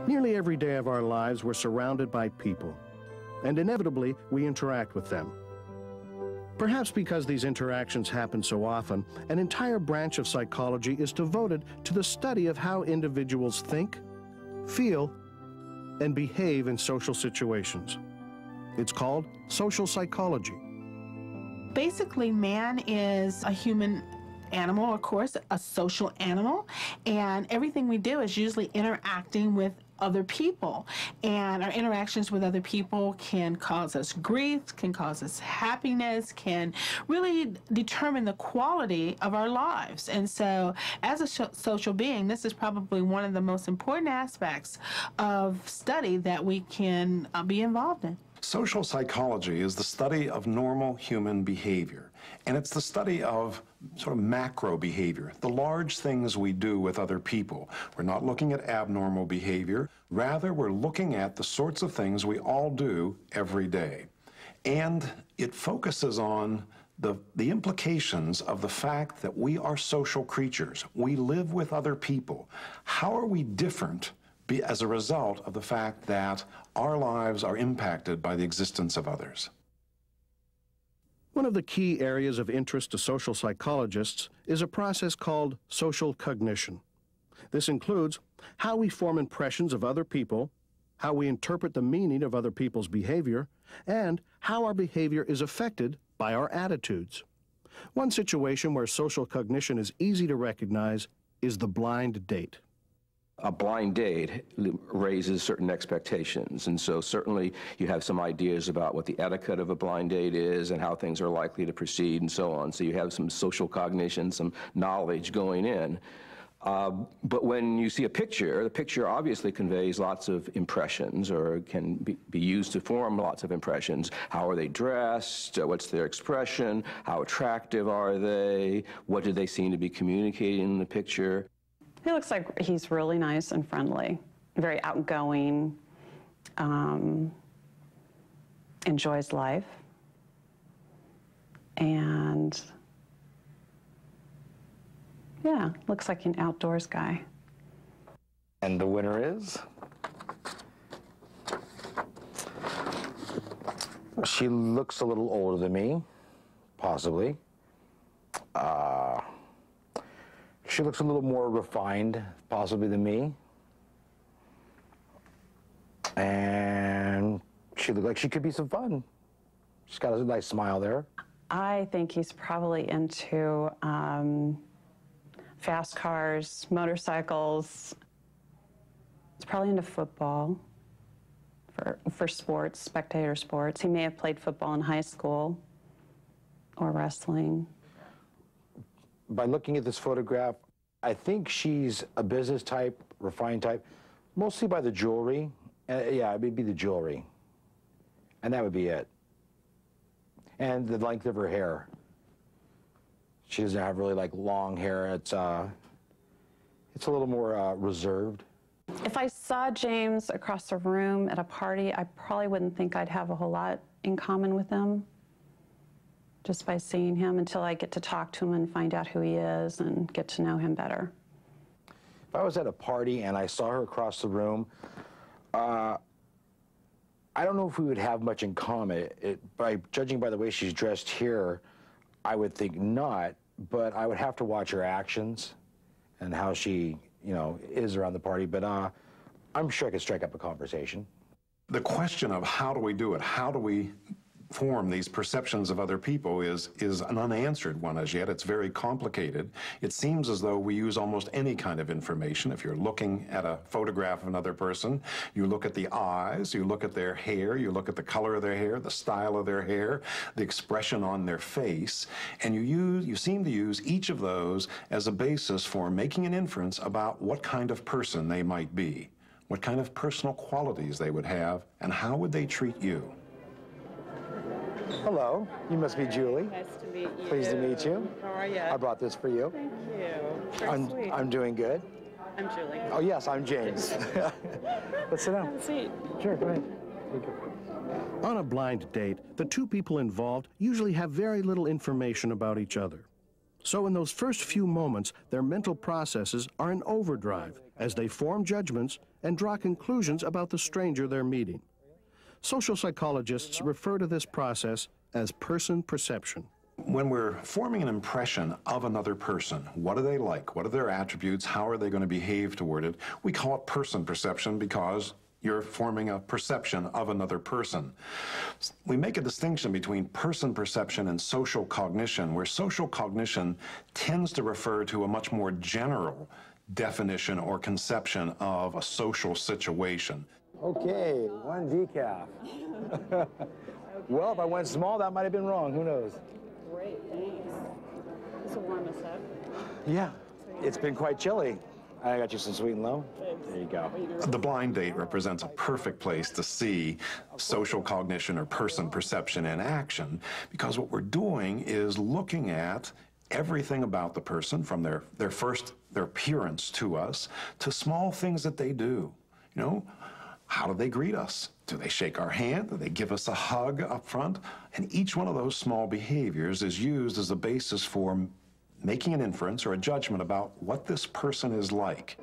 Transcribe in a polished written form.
Nearly every day of our lives, we're surrounded by people, and inevitably, we interact with them. Perhaps because these interactions happen so often, an entire branch of psychology is devoted to the study of how individuals think, feel, and behave in social situations. It's called social psychology. Basically, man is a human animal, of course, a social animal, and everything we do is usually interacting with other people, and our interactions with other people can cause us grief, can cause us happiness, can really determine the quality of our lives. And so as a social being, this is probably one of the most important aspects of study that we can be involved in. Social psychology is the study of normal human behavior, and it's the study of sort of macro behavior, the large things we do with other people. We're not looking at abnormal behavior. Rather, we're looking at the sorts of things we all do every day. And it focuses on the implications of the fact that we are social creatures. We live with other people. How are we different as a result of the fact that our lives are impacted by the existence of others? One of the key areas of interest to social psychologists is a process called social cognition. This includes how we form impressions of other people, how we interpret the meaning of other people's behavior, and how our behavior is affected by our attitudes. One situation where social cognition is easy to recognize is the blind date. A blind date raises certain expectations, and so certainly you have some ideas about what the etiquette of a blind date is and how things are likely to proceed and so on. So you have some social cognition, some knowledge going in. But when you see a picture, the picture obviously conveys lots of impressions, or can be used to form lots of impressions. How are they dressed? What's their expression? How attractive are they? What do they seem to be communicating in the picture? He looks like he's really nice and friendly, very outgoing, enjoys life, and yeah, looks like an outdoors guy. And the winner is? She looks a little older than me, possibly. She looks a little more refined, possibly, than me. And she looked like she could be some fun. She's got a nice smile there. I think he's probably into fast cars, motorcycles. He's probably into football, for sports, spectator sports. He may have played football in high school or wrestling. By looking at this photograph, I think she's a business type, refined type, mostly by the jewelry. Yeah, it would be the jewelry. And that would be it. And the length of her hair. She doesn't have really like long hair. It's a little more reserved. If I saw James across the room at a party, I probably wouldn't think I'd have a whole lot in common with him, just by seeing him, until I get to talk to him and find out who he is and get to know him better. If I was at a party and I saw her across the room, I don't know if we would have much in common. By judging by the way she's dressed here, I would think not, but I would have to watch her actions and how she, is around the party. But I'm sure I could strike up a conversation. The question of how do we do it, how do we form these perceptions of other people is an unanswered one as yet. It's very complicated. It seems as though we use almost any kind of information. If you're looking at a photograph of another person, you look at the eyes, you look at their hair, you look at the color of their hair, the style of their hair, the expression on their face, and you seem to use each of those as a basis for making an inference about what kind of person they might be, what kind of personal qualities they would have, and how would they treat you. Hello, you must be Julie. Nice to meet you. Pleased to meet you. How are you? I brought this for you. Thank you. Very sweet. I'm doing good. I'm Julie. Oh yes, I'm James. Let's sit down. Have a seat. Sure, go ahead. Thank you. On a blind date, the two people involved usually have very little information about each other. So in those first few moments, their mental processes are in overdrive as they form judgments and draw conclusions about the stranger they're meeting. Social psychologists refer to this process as person perception. When we're forming an impression of another person, what are they like? What are their attributes? How are they going to behave toward it? We call it person perception because you're forming a perception of another person. We make a distinction between person perception and social cognition, where social cognition tends to refer to a much more general definition or conception of a social situation. Okay, one decaf. Well, if I went small, that might have been wrong. Who knows? Great, thanks. This will warm us up. Yeah, it's been quite chilly. I got you some sweet and low. There you go. The blind date represents a perfect place to see social cognition or person perception in action, because what we're doing is looking at everything about the person, from their appearance to us, to small things that they do. You know, how do they greet us? Do they shake our hand? Do they give us a hug up front? And each one of those small behaviors is used as a basis for making an inference or a judgment about what this person is like.